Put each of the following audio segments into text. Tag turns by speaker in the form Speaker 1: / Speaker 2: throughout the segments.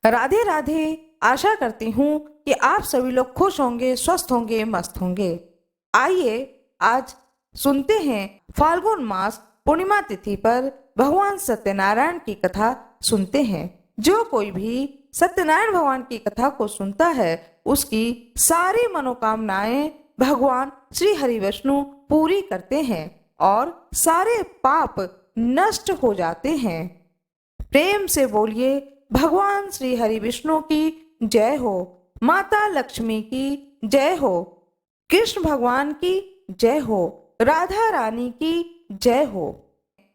Speaker 1: राधे राधे। आशा करती हूँ कि आप सभी लोग खुश होंगे, स्वस्थ होंगे, मस्त होंगे। आइए आज सुनते हैं फाल्गुन मास पूर्णिमा तिथि पर भगवान सत्यनारायण की कथा सुनते हैं। जो कोई भी सत्यनारायण भगवान की कथा को सुनता है उसकी सारी मनोकामनाएं भगवान श्री हरि विष्णु पूरी करते हैं और सारे पाप नष्ट हो जाते हैं। प्रेम से बोलिए भगवान श्री हरि विष्णु की जय हो, माता लक्ष्मी की जय हो, कृष्ण भगवान की जय हो, राधा रानी की जय हो,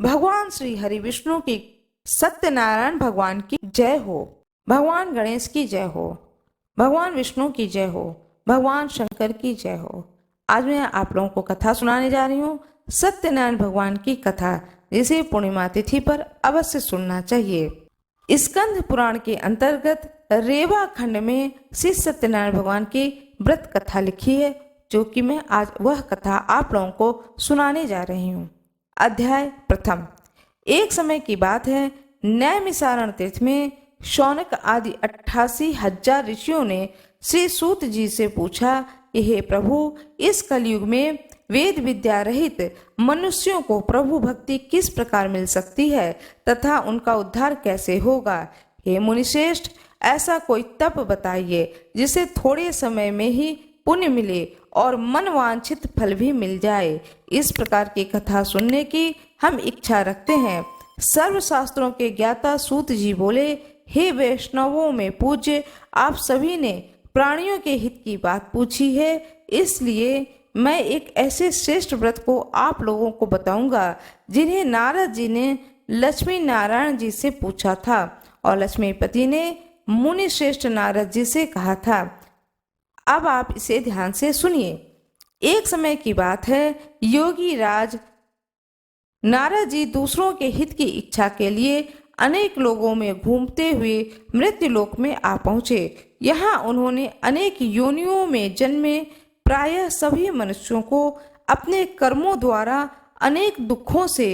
Speaker 1: भगवान श्री हरि विष्णु की, सत्यनारायण भगवान की जय हो, भगवान गणेश की जय हो, भगवान विष्णु की जय हो, भगवान शंकर की जय हो। आज मैं आप लोगों को कथा सुनाने जा रही हूँ, सत्यनारायण भगवान की कथा, जिसे पूर्णिमा तिथि पर अवश्य सुनना चाहिए। स्कंद पुराण के अंतर्गत रेवा खंड में श्री सत्यनारायण भगवान की व्रत कथा लिखी है, जो कि मैं आज वह कथा आप लोगों को सुनाने जा रही हूँ। अध्याय प्रथम। एक समय की बात है, नैमिसारण तीर्थ में शौनक आदि 88,000 ऋषियों ने श्री सूत जी से पूछा कि हे प्रभु, इस कलयुग में वेद विद्या रहित मनुष्यों को प्रभु भक्ति किस प्रकार मिल सकती है तथा उनका उद्धार कैसे होगा। हे मुनिश्रेष्ठ, ऐसा कोई तप बताइए जिसे थोड़े समय में ही पुण्य मिले और मनवांछित फल भी मिल जाए। इस प्रकार की कथा सुनने की हम इच्छा रखते हैं। सर्वशास्त्रों के ज्ञाता सूत जी बोले, हे वैष्णवों में पूज्य, आप सभी ने प्राणियों के हित की बात पूछी है, इसलिए मैं एक ऐसे श्रेष्ठ व्रत को आप लोगों को बताऊंगा जिन्हें नारद जी ने लक्ष्मी नारायण जी से पूछा था और लक्ष्मीपति ने मुनि श्रेष्ठ नारद जी से कहा था। अब आप इसे ध्यान से सुनिए। एक समय की बात है, योगी राज नारद जी दूसरों के हित की इच्छा के लिए अनेक लोगों में घूमते हुए मृत्युलोक में आ पहुंचे। यहाँ उन्होंने अनेक योनियों में जन्मे प्रायः सभी मनुष्यों को अपने कर्मों द्वारा अनेक दुखों से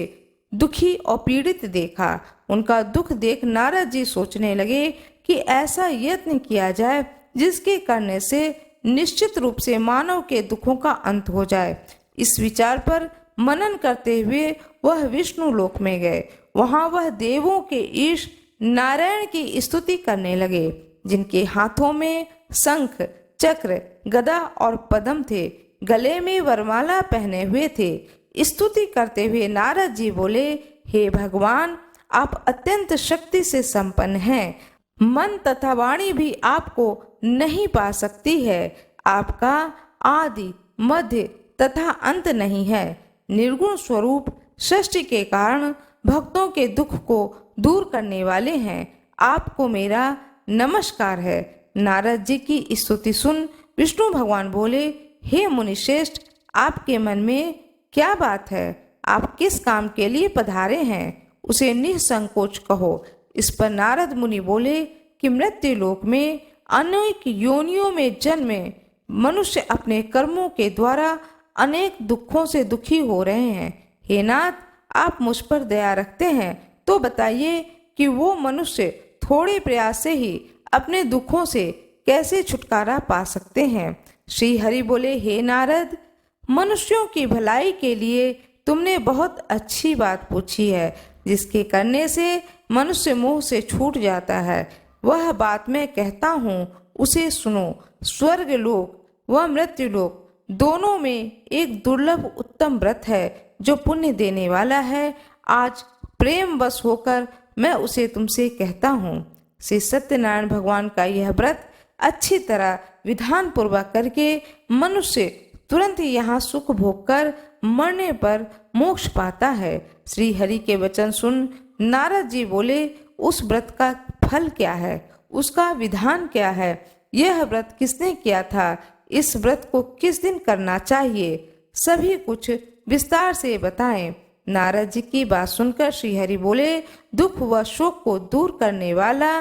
Speaker 1: दुखी और पीड़ित देखा। उनका दुख देख नारद जी सोचने लगे कि ऐसा यत्न किया जाए जिसके करने से निश्चित रूप से मानव के दुखों का अंत हो जाए। इस विचार पर मनन करते हुए वह विष्णु लोक में गए। वहां वह देवों के ईश नारायण की स्तुति करने लगे, जिनके हाथों में शंख, चक्र, गदा और पद्म थे, गले में वरमाला पहने हुए थे। स्तुति करते हुए नारद जी बोले, हे भगवान, आप अत्यंत शक्ति से संपन्न हैं। मन तथा वाणी भी आपको नहीं पा सकती है। आपका आदि, मध्य तथा अंत नहीं है। निर्गुण स्वरूप सृष्टि के कारण भक्तों के दुख को दूर करने वाले हैं। आपको मेरा नमस्कार है। नारद जी की स्तुति सुन विष्णु भगवान बोले, हे मुनिश्रेष्ठ, आपके मन में क्या बात है? आप किस काम के लिए पधारे हैं? उसे निसंकोच कहो। इस पर नारद मुनि बोले कि मृत्युलोक में अनेक योनियों में जन्मे मनुष्य अपने कर्मों के द्वारा अनेक दुखों से दुखी हो रहे हैं। हे नाथ, आप मुझ पर दया रखते हैं तो बताइए कि वो मनुष्य थोड़े प्रयास से ही अपने दुखों से कैसे छुटकारा पा सकते हैं। श्री हरि बोले, हे नारद, मनुष्यों की भलाई के लिए तुमने बहुत अच्छी बात पूछी है, जिसके करने से मनुष्य मोह से छूट जाता है। वह बात मैं कहता हूँ, उसे सुनो। स्वर्ग लोक व मृत्युलोक दोनों में एक दुर्लभ उत्तम व्रत है जो पुण्य देने वाला है। आज प्रेम बस होकर मैं उसे तुमसे कहता हूँ। श्री सत्यनारायण भगवान का यह व्रत अच्छी तरह विधान पूर्वक करके मनुष्य तुरंत यहाँ सुख भोग कर मरने पर मोक्ष पाता है। श्री हरि के वचन सुन नारद जी बोले, उस व्रत का फल क्या है? उसका विधान क्या है? यह व्रत किसने किया था? इस व्रत को किस दिन करना चाहिए? सभी कुछ विस्तार से बताएं। नारद जी की बात सुनकर श्री हरि बोले, दुख व शोक को दूर करने वाला,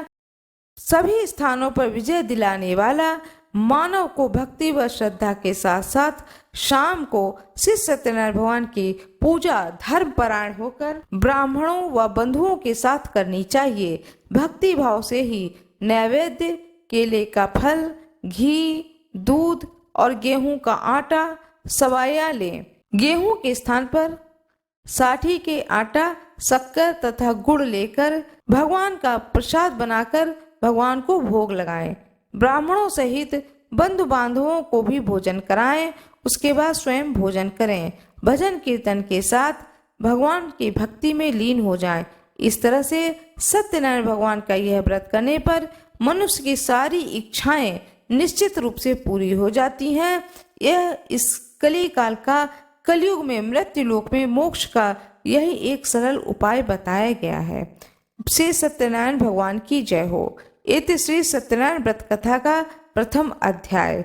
Speaker 1: सभी स्थानों पर विजय दिलाने वाला, मानव को भक्ति व श्रद्धा के साथ साथ शाम को श्री सत्यनारायण भगवान की पूजा धर्म परायण होकर ब्राह्मणों व बंधुओं के साथ करनी चाहिए। भक्ति भाव से ही नैवेद्य, केले का फल, घी, दूध और गेहूं का आटा सवाया लें। गेहूं के स्थान पर साठी के आटा, शक्कर तथा गुड़ लेकर भगवान का प्रसाद बनाकर भगवान को भोग लगाएं। ब्राह्मणों सहित बंधु बांधवों को भी भोजन कराएं। उसके बाद स्वयं भोजन करें। भजन कीर्तन के साथ भगवान की भक्ति में लीन हो जाएं। इस तरह से सत्यनारायण भगवान का यह व्रत करने पर मनुष्य की सारी इच्छाएं निश्चित रूप से पूरी हो जाती हैं। यह इस कली काल का, कलयुग में मृत्यु लोक में मोक्ष का यही एक सरल उपाय बताया गया है। श्री सत्यनारायण भगवान की जय हो। इति श्री सत्यनारायण व्रत कथा का प्रथम अध्याय।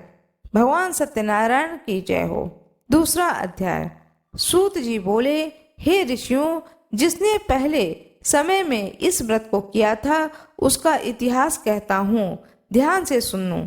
Speaker 1: भगवान सत्यनारायण की जय हो। दूसरा अध्याय। सूत जी बोले, हे ऋषियों, जिसने पहले समय में इस व्रत को किया था उसका इतिहास कहता हूँ, ध्यान से सुनो।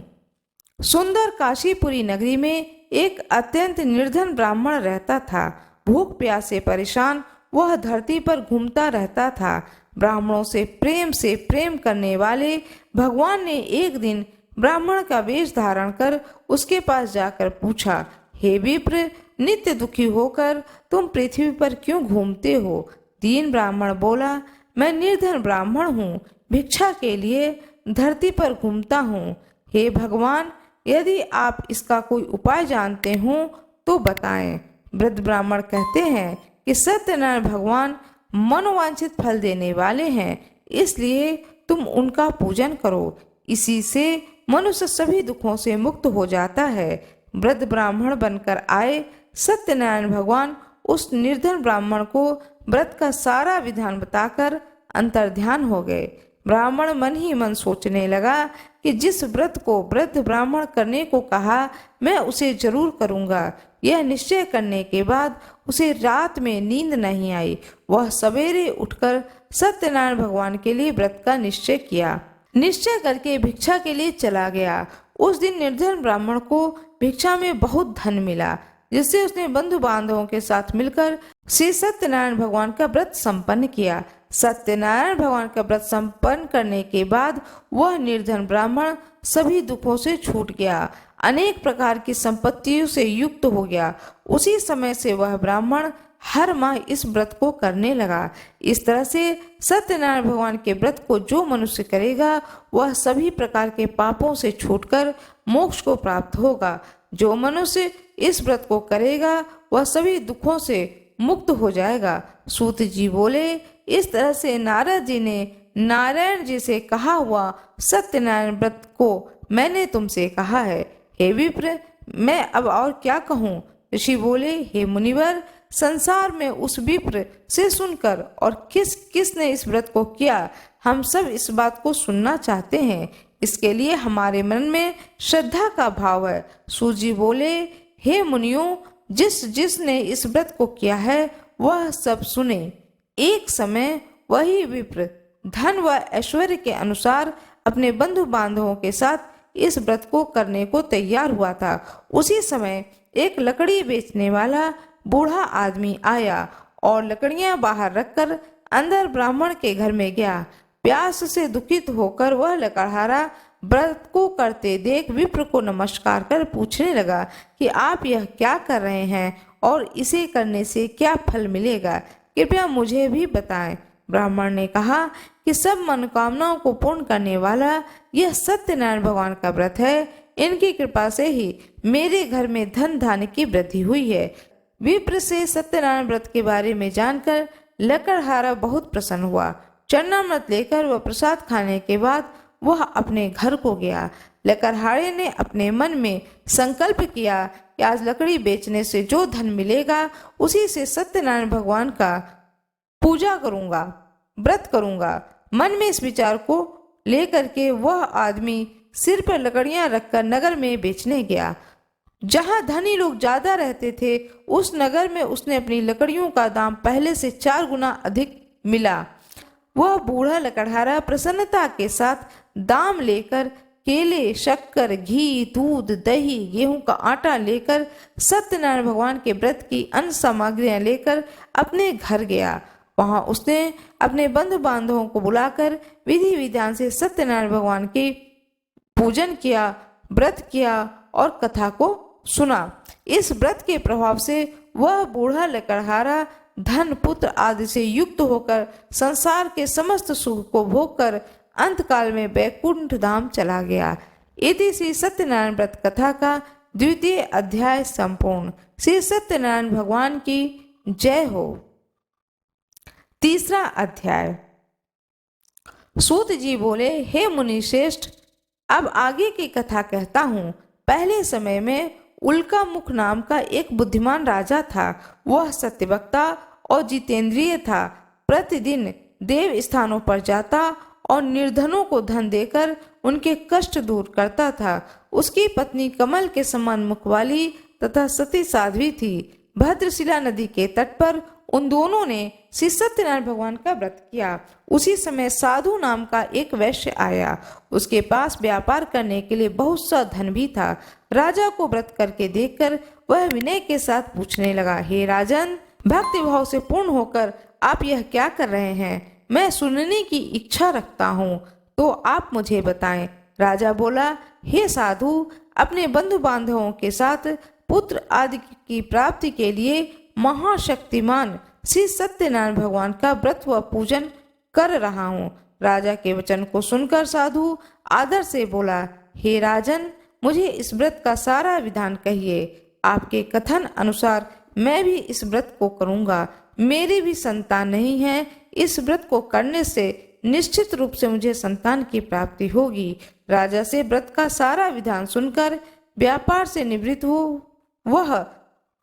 Speaker 1: सुंदर काशीपुरी नगरी में एक अत्यंत निर्धन ब्राह्मण रहता था। भूख प्यास से परेशान वह धरती पर घूमता रहता था। ब्राह्मणों से प्रेम करने वाले भगवान ने एक दिन ब्राह्मण का वेश धारण कर उसके पास जाकर पूछा, हे विप्र, नित्य दुखी होकर तुम पृथ्वी पर क्यों घूमते हो? दीन ब्राह्मण बोला, मैं निर्धन ब्राह्मण हूँ, भिक्षा के लिए धरती पर घूमता हूँ। हे भगवान, यदि आप इसका कोई उपाय जानते हो तो बताएं। वृद्ध ब्राह्मण कहते हैं कि सत्यनारायण भगवान मनोवांछित फल देने वाले हैं, इसलिए तुम उनका पूजन करो। इसी से मनुष्य सभी दुखों से मुक्त हो जाता है। वृद्ध ब्राह्मण बनकर आए सत्यनारायण भगवान उस निर्धन ब्राह्मण को व्रत का सारा विधान बताकर अंतर्ध्यान हो गए। ब्राह्मण मन ही मन सोचने लगा कि जिस व्रत को वृद्ध ब्राह्मण करने को कहा, मैं उसे जरूर करूंगा। यह निश्चय करने के बाद उसे रात में नींद नहीं आई। वह सवेरे उठकर सत्यनारायण भगवान के लिए व्रत का निश्चय किया। निश्चय करके भिक्षा के लिए चला गया। उस दिन निर्धन ब्राह्मण को भिक्षा में बहुत धन मिला, जिससे उसने बंधु बांधवों के साथ मिलकर श्री सत्यनारायण भगवान का व्रत संपन्न किया। सत्यनारायण भगवान का व्रत संपन्न करने के बाद वह निर्धन ब्राह्मण सभी दुखों से छूट गया, अनेक प्रकार की संपत्तियों से युक्त हो गया। उसी समय से वह ब्राह्मण हर माह इस व्रत को करने लगा। इस तरह से सत्यनारायण भगवान के व्रत को जो मनुष्य करेगा वह सभी प्रकार के पापों से छूटकर मोक्ष को प्राप्त होगा। जो मनुष्य इस व्रत को करेगा वह सभी दुखों से मुक्त हो जाएगा। सूत जी बोले, इस तरह से नारद जी ने नारायण जी से कहा हुआ सत्यनारायण व्रत को मैंने तुमसे कहा है। हे विप्र, मैं अब और क्या कहूँ? ऋषि बोले, हे मुनिवर, संसार में उस विप्र से सुनकर और किसने इस व्रत को किया, हम सब इस बात को सुनना चाहते हैं। इसके लिए हमारे मन में श्रद्धा का भाव है। सूत जी बोले, हे मुनियों, जिसने इस व्रत को किया है वह सब सुने। एक समय वही विप्र धन व ऐश्वर्य के अनुसार अपने बंधु बांधवों के साथ इस व्रत को करने को तैयार हुआ था। उसी समय एक लकड़ी बेचने वाला बूढ़ा आदमी आया और लकड़ियां बाहर रखकर अंदर ब्राह्मण के घर में गया। प्यास से दुखित होकर वह लकड़हारा व्रत को करते देख विप्र को नमस्कार कर पूछने लगा कि आप यह क्या कर रहे हैं और इसे करने से क्या फल मिलेगा, कृपया मुझे भी बताएं। ब्राह्मण ने कहा कि सब मनोकामनाओं को पूर्ण करने वाला यह सत्यनारायण भगवान का व्रत है। इनकी कृपा से ही मेरे घर में धन धान्य की वृद्धि हुई है। विप्र से सत्यनारायण व्रत के बारे में जानकर लकड़हारा बहुत प्रसन्न हुआ। चरणामृत लेकर वह प्रसाद खाने के बाद वह अपने घर को गया। लकड़हारे ने अपने मन में संकल्प किया कि आज लकड़ी बेचने से जो धन मिलेगा उसी से सत्यनारायण भगवान का पूजा करूंगा, व्रत करूंगा। मन में इस विचार को लेकर के वह आदमी सिर पर लकड़ियां रखकर नगर में बेचने गया। जहां धनी लोग ज्यादा रहते थे उस नगर में उसने अपनी लकड़ियों का दाम पहले से 4 गुना अधिक मिला। वह बूढ़ा लकड़हारा प्रसन्नता के साथ दाम लेकर केले, शक्कर, घी, दूध, दही, गेहूं का आटा लेकर सत्यनारायण भगवान के व्रत की अन्य सामग्रियां लेकर अपने घर गया। वहां उसने अपने बंधु बांधवों को बुलाकर विधि विधान से सत्यनारायण भगवान की पूजन किया, व्रत किया और कथा को सुना। इस व्रत के प्रभाव से वह बूढ़ा लकड़हारा धन पुत्र आदि से युक्त होकर संसार के समस्त सुख को भोगकर अंतकाल में बैकुंठ धाम चला गया। इति श्री सत्यनारायण व्रत कथा का द्वितीय अध्याय संपूर्ण। श्री सत्यनारायण भगवान की जय हो। तीसरा अध्याय। सूत जी बोले, हे मुनि श्रेष्ठ, अब आगे की कथा कहता हूँ। पहले समय में उल्का मुख नाम का एक बुद्धिमान राजा था। वह सत्यवक्ता और जितेंद्रिय था। प्रतिदिन देव स्थानों पर जाता और निर्धनों को धन देकर उनके कष्ट दूर करता था। उसकी पत्नी कमल के समान मुख वाली तथा सती साध्वी थी। भद्रशिला नदी के तट पर उन दोनों ने श्री सत्यनारायण भगवान का व्रत किया। उसी समय साधु नाम का एक वैश्य आया। उसके पास व्यापार करने के लिए बहुत सा धन भी था। राजा को व्रत करके देखकर वह विनय के साथ पूछने लगा, हे राजन, भक्ति भाव से पूर्ण होकर आप यह क्या कर रहे हैं? मैं सुनने की इच्छा रखता हूँ, तो आप मुझे बताएं। राजा बोला, हे साधु, अपने बंधु बांधवों के साथ पुत्र आदि की प्राप्ति के लिए महाशक्तिमान श्री सत्यनारायण भगवान का व्रत व पूजन कर रहा हूँ। राजा के वचन को सुनकर साधु आदर से बोला, हे राजन, मुझे इस व्रत का सारा विधान कहिए। आपके कथन अनुसार मैं भी इस व्रत को करूँगा। मेरी भी संतान नहीं है। इस व्रत को करने से निश्चित रूप से मुझे संतान की प्राप्ति होगी। राजा से व्रत का सारा विधान सुनकर व्यापार से निवृत्त हो वह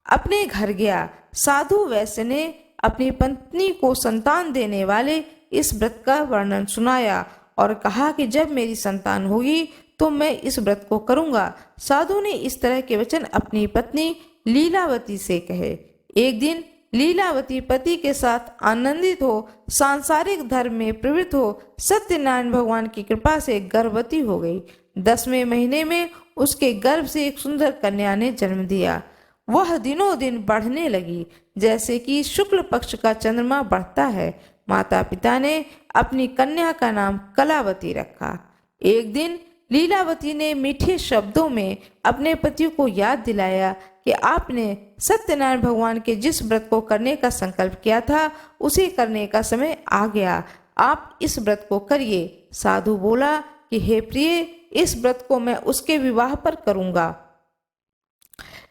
Speaker 1: अपने घर गया। साधु वैश्य ने अपनी पत्नी को संतान देने वाले इस व्रत का वर्णन सुनाया और कहा कि जब मेरी संतान होगी तो मैं इस व्रत को करूंगा। साधु ने इस तरह के वचन अपनी पत्नी लीलावती से कहे। एक दिन लीलावती पति के साथ आनंदित हो सांसारिक धर्म में प्रवृत्त हो सत्यनारायण भगवान की कृपा से गर्भवती हो गई। 10वें महीने में उसके गर्भ से एक सुंदर कन्या ने जन्म दिया। वह दिनों दिन बढ़ने लगी, जैसे कि शुक्ल पक्ष का चंद्रमा बढ़ता है। माता पिता ने अपनी कन्या का नाम कलावती रखा। एक दिन लीलावती ने मीठे शब्दों में अपने पति को याद दिलाया कि आपने सत्यनारायण भगवान के जिस व्रत को करने का संकल्प किया था उसे करने का समय आ गया। आप इस व्रत को करिए। साधु बोला कि हे प्रिय, इस व्रत को मैं उसके विवाह पर करूंगा।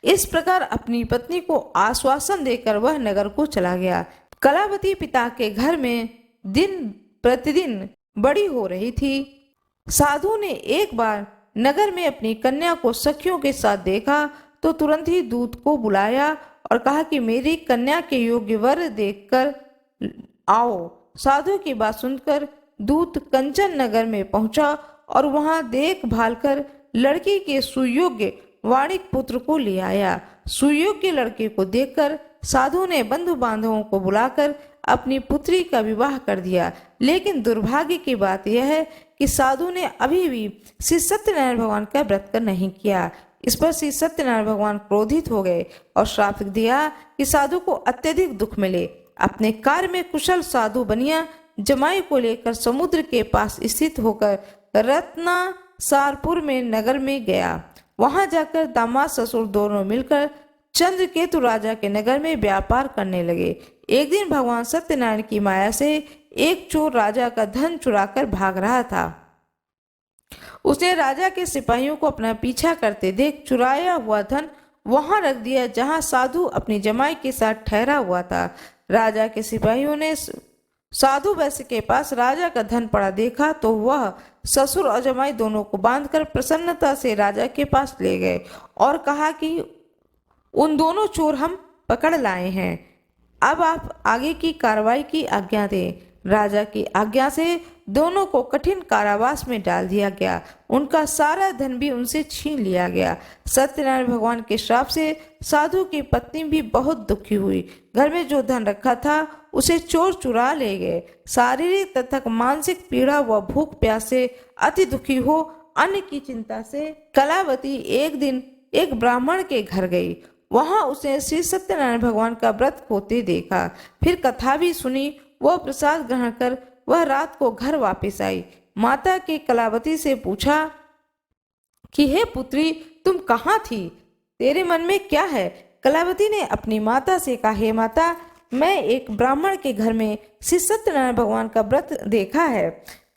Speaker 1: इस प्रकार अपनी पत्नी को आश्वासन देकर वह नगर को चला गया। कलावती पिता के घर में दिन प्रतिदिन बड़ी हो रही थी। साधु ने एक बार नगर में अपनी कन्या को सखियों के साथ देखा तो तुरंत ही दूत को बुलाया और कहा कि मेरी कन्या के योग्य वर देखकर आओ। साधु की बात सुनकर दूत कंचन नगर में पहुंचा और वहां देखभाल कर लड़की के सुयोग्य वाणिक पुत्र को ले आया। सुयोग्य लड़के को देखकर साधु ने बंधु बांधवों को बुलाकर अपनी पुत्री का विवाह कर दिया। लेकिन दुर्भाग्य की बात यह है कि साधु ने अभी भी श्री सत्यनारायण भगवान का व्रत कर नहीं किया। इस पर श्री सत्यनारायण भगवान क्रोधित हो गए और श्राप दिया कि साधु को अत्यधिक दुख मिले। अपने कार्य में कुशल साधु बनिया जमाई को लेकर समुद्र के पास स्थित होकर रत्नासारपुर में नगर में गया। वहां जाकर दामाद ससुर दोनों मिलकर चंद्रकेतु राजा के नगर में व्यापार करने लगे। एक दिन भगवान सत्यनारायण की माया से एक चोर राजा का धन चुराकर भाग रहा था। उसने राजा के सिपाहियों को अपना पीछा करते देख चुराया हुआ धन वहां रख दिया जहां साधु अपनी जमाई के साथ ठहरा हुआ था। राजा के सिपाहियों ने साधु वैश्य के पास राजा का धन पड़ा देखा तो वह ससुर और जमाई दोनों को बांधकर प्रसन्नता से राजा के पास ले गए और कहा कि उन दोनों चोर हम पकड़ लाए हैं। अब आप आगे की कार्रवाई की आज्ञा दें। राजा की आज्ञा से दोनों को कठिन कारावास में डाल दिया गया। उनका सारा धन भी उनसे छीन लिया गया। सत्यनारायण भगवान के श्राप से साधु की पत्नी भी बहुत दुखी हुई। घर में जो धन रखा था उसे चोर चुरा ले गए। शारीरिक तथा मानसिक पीड़ा व भूख प्यास से अति दुखी हो अन्न की चिंता से कलावती एक दिन एक ब्राह्मण के घर गई। वहां उसने श्री सत्यनारायण भगवान का व्रत होते देखा। फिर कथा भी सुनी। वह प्रसाद ग्रहण कर वह रात को घर वापस आई। माता के कलावती से पूछा कि हे पुत्री, तुम कहाँ थी? तेरे मन में क्या है? कलावती ने अपनी माता से कहा, हे माता, मैं एक ब्राह्मण के घर में श्री सत्यनारायण भगवान का व्रत देखा है,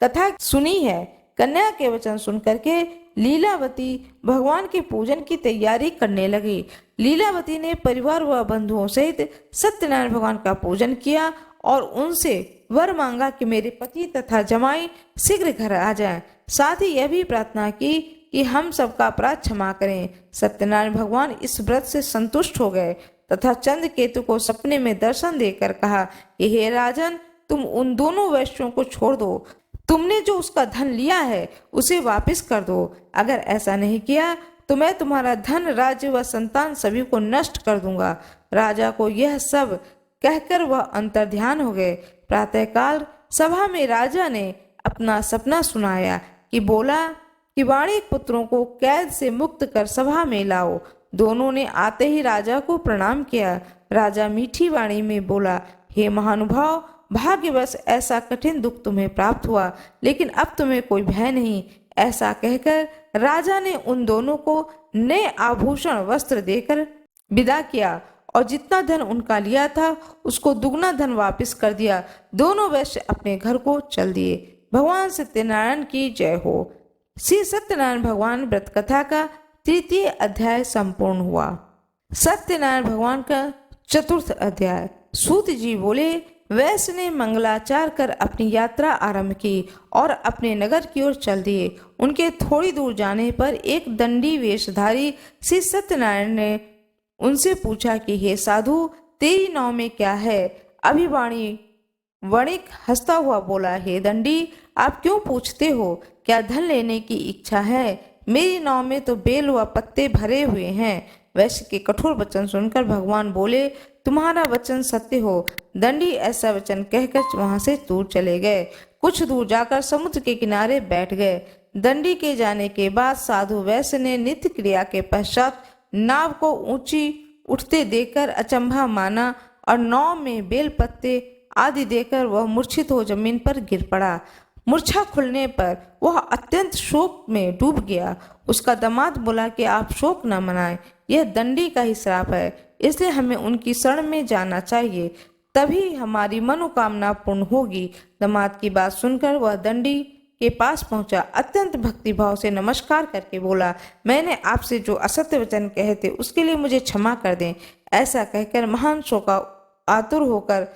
Speaker 1: कथा सुनी है। कन्या के वचन सुन करके लीलावती भगवान के पूजन की तैयारी करने लगी। लीलावती ने परिवार व बंधुओं सहित सत्यनारायण भगवान का पूजन किया और उनसे वर मांगा कि मेरे पति तथा जमाई शीघ्र घर आ जाएं। साथ ही यह भी प्रार्थना की कि हम सबका अपराध क्षमा करें। सत्यनारायण भगवान इस व्रत से संतुष्ट हो गए तथा चंद्र केतु को सपने में दर्शन देकर कहा कि हे राजन, तुम उन दोनों वैश्यों को छोड़ दो। तुमने जो उसका धन लिया है उसे वापस कर दो। अगर ऐसा नहीं किया तो मैं तुम्हारा धन, राज्य व संतान सभी को नष्ट कर दूंगा। राजा को यह सब कहकर वह अंतर्ध्यान हो गए। प्रातःकाल सभा में राजा ने अपना सपना सुनाया कि बोला कि वाणिक पुत्रों को कैद से मुक्त कर सभा में लाओ। दोनों ने आते ही राजा को प्रणाम किया। राजा मीठी वाणी में बोला, हे महानुभाव, भाग्यवश ऐसा कठिन दुख तुम्हें प्राप्त हुआ, लेकिन अब तुम्हें कोई भय नहीं। ऐसा कहकर राजा ने उन दोनों को नए आभूषण वस्त्र देकर विदा किया और जितना धन उनका लिया था उसको दुगना धन वापस कर दिया। दोनों वैश्य अपने घर को चल दिए। भगवान सत्यनारायण की जय हो। श्री सत्यनारायण भगवान व्रत कथा का 3य अध्याय संपूर्ण हुआ। सत्यनारायण भगवान का 4th अध्याय। सूत जी बोले, वैश्य ने मंगलाचार कर अपनी यात्रा आरंभ की और अपने नगर की ओर चल दिए। उनके थोड़ी दूर जाने पर एक दंडी वेशधारी श्री सत्यनारायण ने उनसे पूछा कि हे साधु, तेरी नाव में क्या है? अभिवाणी वणिक हंसता हुआ बोला, हे दंडी, आप क्यों पूछते हो? क्या धन लेने की इच्छा है? मेरी नाव में तो बेल व पत्ते भरे हुए हैं। वैश्य के कठोर वचन सुनकर भगवान बोले, तुम्हारा वचन सत्य हो। दंडी ऐसा वचन कहकर वहां से दूर चले गए। कुछ दूर जाकर समुद्र के किनारे बैठ गए। दंडी के जाने के बाद साधु वैश्य ने नित्य क्रिया के पश्चात नाव को ऊंची उठते देखकर अचंभा माना और नाव में बेल पत्ते आदि देकर वह मूर्छित हो जमीन पर गिर पड़ा। मूर्छा खुलने पर वह अत्यंत शोक में डूब गया। उसका दामाद बोला कि आप शोक न मनाएं, यह दंडी का ही श्राप है, इसलिए हमें उनकी शरण में जाना चाहिए, तभी हमारी मनोकामना पूर्ण होगी। दामाद की बात सुनकर वह दंडी के पास पहुंचा। अत्यंत भक्तिभाव से नमस्कार करके बोला, मैंने आपसे जो असत्य वचन कहे थे उसके लिए मुझे क्षमा कर दें। ऐसा कहकर महान शोका आतुर होकर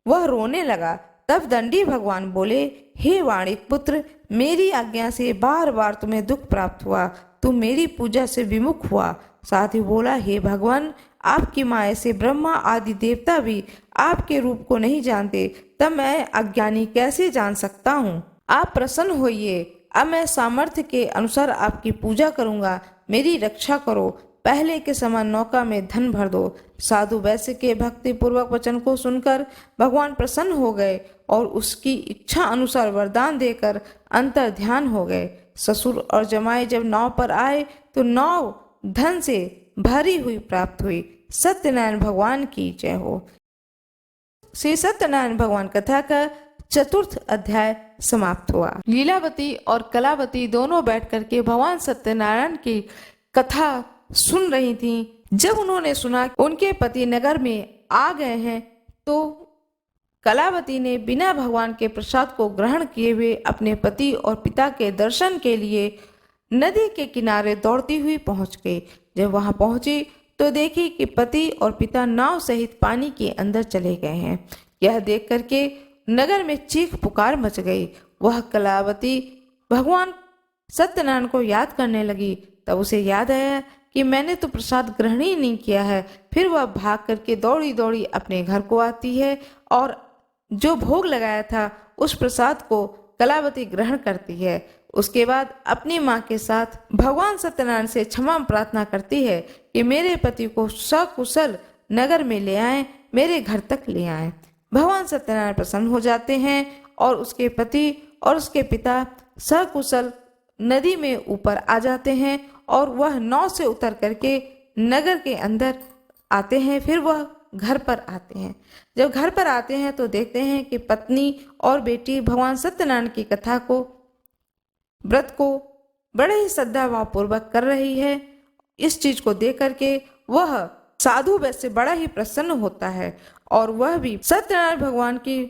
Speaker 1: वह रोने लगा। तब दंडी भगवान बोले, हे वाणिक पुत्र, मेरी आज्ञा से बार बार तुम्हें दुख प्राप्त हुआ, तुम मेरी पूजा से विमुख हुआ। साथ ही बोला, हे भगवान, आपकी माया से ब्रह्मा आदि देवता भी आपके रूप को नहीं जानते, तब मैं अज्ञानी कैसे जान सकता हूँ? आप प्रसन्न होइए, अब मैं सामर्थ्य के अनुसार आपकी पूजा करूंगा, मेरी रक्षा करो। पहले के समान नौका में धन भर दो। साधु वैश्य के भक्ति पूर्वक वचन को सुनकर भगवान प्रसन्न हो गए और उसकी इच्छा अनुसार वरदान देकर अंतर ध्यान हो गए। ससुर और जमाई जब नाव पर आए तो नाव धन से भरी हुई प्राप्त हुई। सत्यनारायण भगवान की जय हो। श्री सत्यनारायण भगवान कथा का 4th अध्याय समाप्त हुआ। लीलावती और कलावती दोनों बैठ करके भगवान सत्यनारायण की कथा सुन रही थीं। जब उन्होंने सुना कि उनके पति नगर में आ गए हैं तो कलावती ने बिना भगवान के प्रसाद को ग्रहण किए हुए अपने पति और पिता के दर्शन के लिए नदी के किनारे दौड़ती हुई पहुंच गई। जब वहां पहुंची तो देखी कि पति और पिता नाव सहित पानी के अंदर चले गए हैं। यह देख करके नगर में चीख पुकार मच गई। वह कलावती भगवान सत्यनारायण को याद करने लगी। तब उसे याद आया कि मैंने तो प्रसाद ग्रहण ही नहीं किया है। फिर वह भाग करके दौड़ी दौड़ी अपने घर को आती है और जो भोग लगाया था उस प्रसाद को कलावती ग्रहण करती है। उसके बाद अपनी माँ के साथ भगवान सत्यनारायण से क्षमा प्रार्थना करती है कि मेरे पति को सकुशल नगर में ले आए, मेरे घर तक ले आए। भगवान सत्यनारायण प्रसन्न हो जाते हैं और उसके पति और उसके पिता सकुशल नदी में ऊपर आ जाते हैं और वह नाव से उतर करके नगर के अंदर आते हैं। फिर वह घर पर आते हैं। जब घर पर आते हैं तो देखते हैं कि पत्नी और बेटी भगवान सत्यनारायण की कथा को, व्रत को बड़े ही श्रद्धा भाव पूर्वक कर रही है। इस चीज को देख करके वह साधु वैसे बड़ा ही प्रसन्न होता है और वह भी सत्यनारायण भगवान की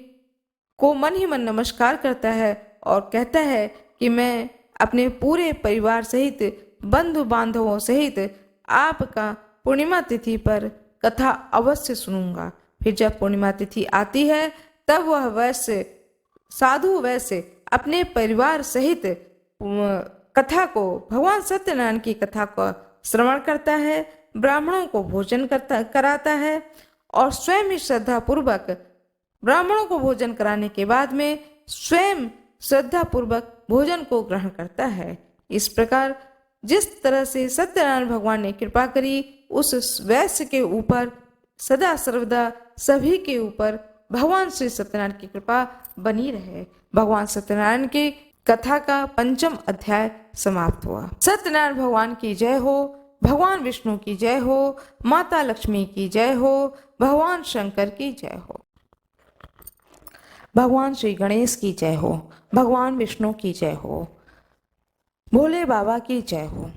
Speaker 1: को मन ही मन नमस्कार करता है और कहता है कि मैं अपने पूरे परिवार सहित, बंधु बांधवों सहित आपका पूर्णिमा तिथि पर कथा अवश्य सुनूंगा। फिर जब पूर्णिमा तिथि आती है तब वह वैश्य, साधु वैश्य अपने परिवार सहित कथा को, भगवान सत्यनारायण की कथा को श्रवण करता है, ब्राह्मणों को भोजन कराता है और स्वयं ही श्रद्धा पूर्वक ब्राह्मणों को भोजन कराने के बाद में स्वयं श्रद्धा पूर्वक भोजन को ग्रहण करता है। इस प्रकार जिस तरह से सत्यनारायण भगवान ने कृपा करी, उस वैश्य के ऊपर सदा सर्वदा सभी के ऊपर भगवान श्री सत्यनारायण की कृपा बनी रहे। भगवान सत्यनारायण की कथा का 5वां अध्याय समाप्त हुआ। सत्यनारायण भगवान की जय हो, भगवान विष्णु की जय हो, माता लक्ष्मी की जय हो, भगवान शंकर की जय हो, भगवान श्री गणेश की जय हो, भगवान विष्णु की जय हो, भोले बाबा की जय हो।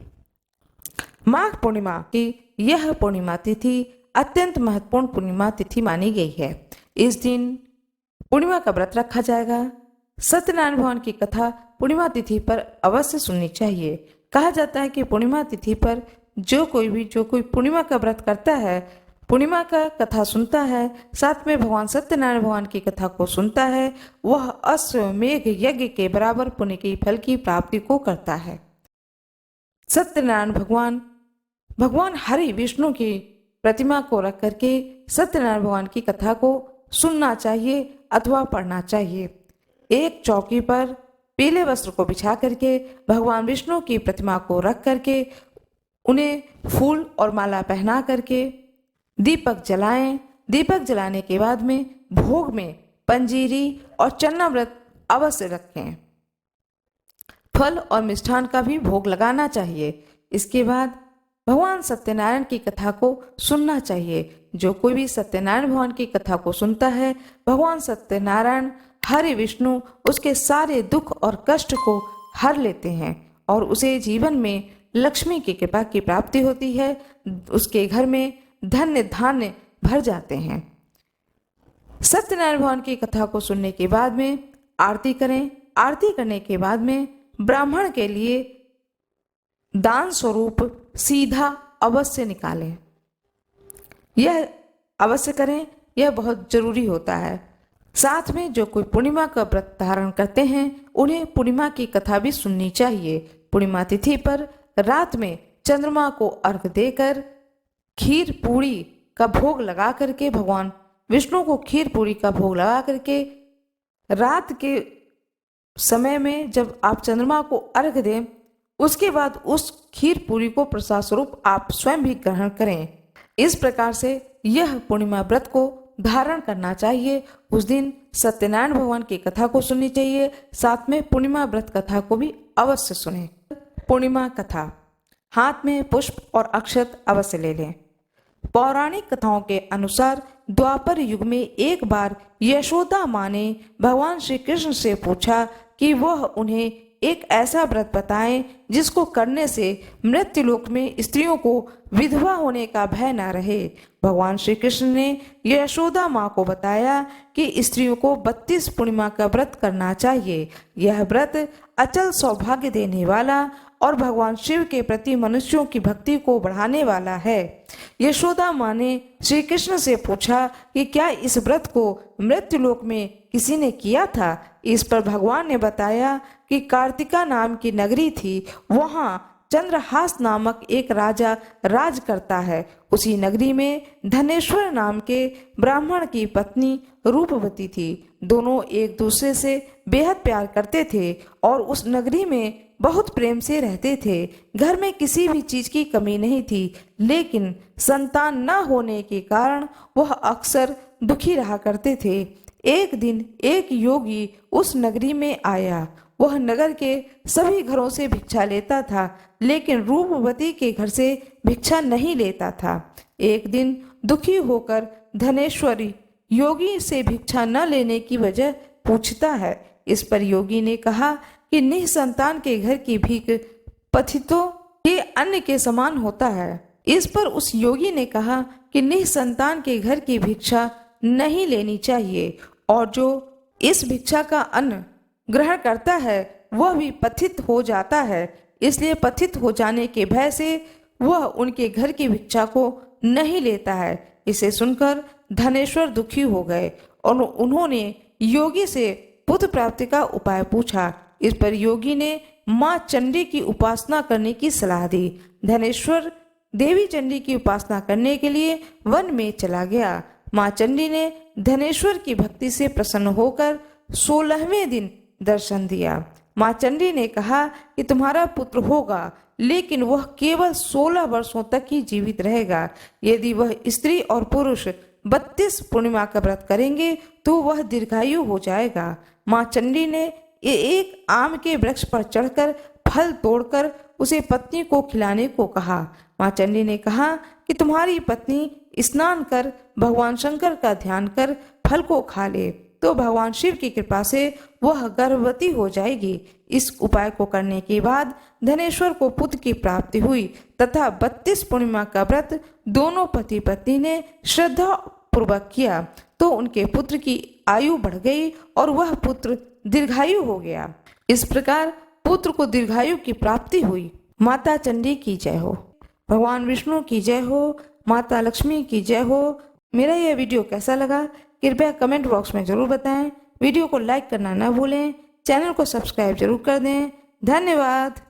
Speaker 1: माघ पूर्णिमा की यह पूर्णिमा तिथि अत्यंत महत्वपूर्ण पूर्णिमा तिथि मानी गई है। इस दिन पूर्णिमा का व्रत रखा जाएगा। सत्यनारायण भगवान की कथा पूर्णिमा तिथि पर अवश्य सुननी चाहिए। कहा जाता है कि पूर्णिमा तिथि पर जो कोई पूर्णिमा का व्रत करता है, पूर्णिमा का कथा सुनता है, साथ में भगवान सत्यनारायण भगवान की कथा को सुनता है, वह अश्वमेघ यज्ञ के बराबर पुण्य की फल की प्राप्ति को करता है। सत्यनारायण भगवान हरि विष्णु की प्रतिमा को रख करके सत्यनारायण भगवान की कथा को सुनना चाहिए अथवा पढ़ना चाहिए। एक चौकी पर पीले वस्त्र को बिछा करके भगवान विष्णु की प्रतिमा को रख करके उन्हें फूल और माला पहना करके दीपक जलाएं। दीपक जलाने के बाद में भोग में पंजीरी और चन्नाव्रत अवश्य रखें। फल और मिष्ठान का भी भोग लगाना चाहिए। इसके बाद भगवान सत्यनारायण की कथा को सुनना चाहिए। जो कोई भी सत्यनारायण भगवान की कथा को सुनता है, भगवान सत्यनारायण हरि विष्णु उसके सारे दुख और कष्ट को हर लेते हैं और उसे जीवन में लक्ष्मी की कृपा की प्राप्ति होती है। उसके घर में धन्य धान्य भर जाते हैं। सत्यनारायण भगवान की कथा को सुनने के बाद में आरती करें। आरती करने के बाद में ब्राह्मण के लिए दान स्वरूप सीधा अवश्य निकालें। यह अवश्य करें, यह बहुत जरूरी होता है। साथ में जो कोई पूर्णिमा का व्रत धारण करते हैं उन्हें पूर्णिमा की कथा भी सुननी चाहिए। पूर्णिमा तिथि पर रात में चंद्रमा को अर्घ देकर खीर पूरी का भोग लगा करके, भगवान विष्णु को खीर पूरी का भोग लगा करके रात के समय में जब आप चंद्रमा को अर्घ दें, उसके बाद उस खीर पूरी को प्रसाद स्वरूप आप स्वयं भी ग्रहण करें। इस प्रकार से यह पूर्णिमा व्रत को धारण करना चाहिए। उस दिन सत्यनारायण भगवान की कथा को सुननी चाहिए, साथ में पूर्णिमा व्रत कथा को भी अवश्य सुने। पूर्णिमा कथा, हाथ में पुष्प और अक्षत अवश्य ले लें। पौराणिक कथाओं के अनुसार द्वापर युग में एक बार यशोदा माँ ने भगवान श्री कृष्ण से पूछा कि वह उन्हें एक ऐसा व्रत बताएं जिसको करने से मृत्युलोक में स्त्रियों को विधवा होने का भय न रहे। भगवान श्री कृष्ण ने यशोदा माँ को बताया कि स्त्रियों को 32 पूर्णिमा का व्रत करना चाहिए। यह व्रत अचल सौभाग्य देने वाला और भगवान शिव के प्रति मनुष्यों की भक्ति को बढ़ाने वाला है। यशोदा माँ ने श्री कृष्ण से पूछा कि क्या इस व्रत को मृत्युलोक में किसी ने किया था। इस पर भगवान ने बताया कि कार्तिका नाम की नगरी थी, वहाँ चंद्रहास नामक एक राजा राज करता है। उसी नगरी में धनेश्वर नाम के ब्राह्मण की पत्नी रूपवती थी। दोनों एक दूसरे से बेहद प्यार करते थे और उस नगरी में बहुत प्रेम से रहते थे। घर में किसी भी चीज की कमी नहीं थी, लेकिन संतान न होने के कारण वह अक्सर दुखी रहा करते थे। एक दिन एक योगी उस नगरी में आया। वह नगर के सभी घरों से भिक्षा लेता था, लेकिन रूपवती के घर से भिक्षा नहीं लेता था। एक दिन दुखी होकर धनेश्वरी योगी से भिक्षा न लेने की वजह पूछता है। इस पर योगी ने कहा कि निसंतान के घर की भीख पतितों के अन्न के समान होता है। इस पर उस योगी ने कहा कि निसंतान के घर की भिक्षा नहीं लेनी चाहिए और जो इस भिक्षा का अन्न ग्रहण करता है वह भी पतित हो जाता है, इसलिए पतित हो जाने के भय से वह उनके घर की भिक्षा को नहीं लेता है। इसे सुनकर धनेश्वर दुखी हो गए और उन्होंने योगी से पुत्र प्राप्ति का उपाय पूछा। इस पर योगी ने माँ चंडी की उपासना करने की सलाह दी। धनेश्वर देवी चंडी की उपासना करने के लिए वन में चला गया। माँ चंडी ने धनेश्वर की भक्ति से प्रसन्न होकर 16वें दिन दर्शन दिया। माँ चंडी ने कहा कि तुम्हारा पुत्र होगा, लेकिन वह केवल 16 वर्षों तक ही जीवित रहेगा। यदि वह स्त्री और पुरुष 32 पूर्णिमा का व्रत करेंगे तो वह दीर्घायु हो जाएगा। माँ चंडी ने एक आम के वृक्ष पर चढ़कर फल तोड़कर उसे पत्नी को खिलाने को कहा। माँ चंडी ने कहा कि तुम्हारी पत्नी स्नान कर भगवान शंकर का ध्यान कर फल को खा ले तो भगवान शिव की कृपा से वह गर्भवती हो जाएगी। इस उपाय को करने के बाद धनेश्वर को पुत्र की प्राप्ति हुई तथा 32 पूर्णिमा का व्रत दोनों पति पत्नी ने श्रद्धा पूर्वक किया तो उनके पुत्र की आयु बढ़ गई और वह पुत्र दीर्घायु हो गया। इस प्रकार पुत्र को दीर्घायु की प्राप्ति हुई। माता चंडी की जय हो, भगवान विष्णु की जय हो, माता लक्ष्मी की जय हो। मेरा यह वीडियो कैसा लगा कृपया कमेंट बॉक्स में जरूर बताएं। वीडियो को लाइक करना न भूलें, चैनल को सब्सक्राइब जरूर कर दें। धन्यवाद।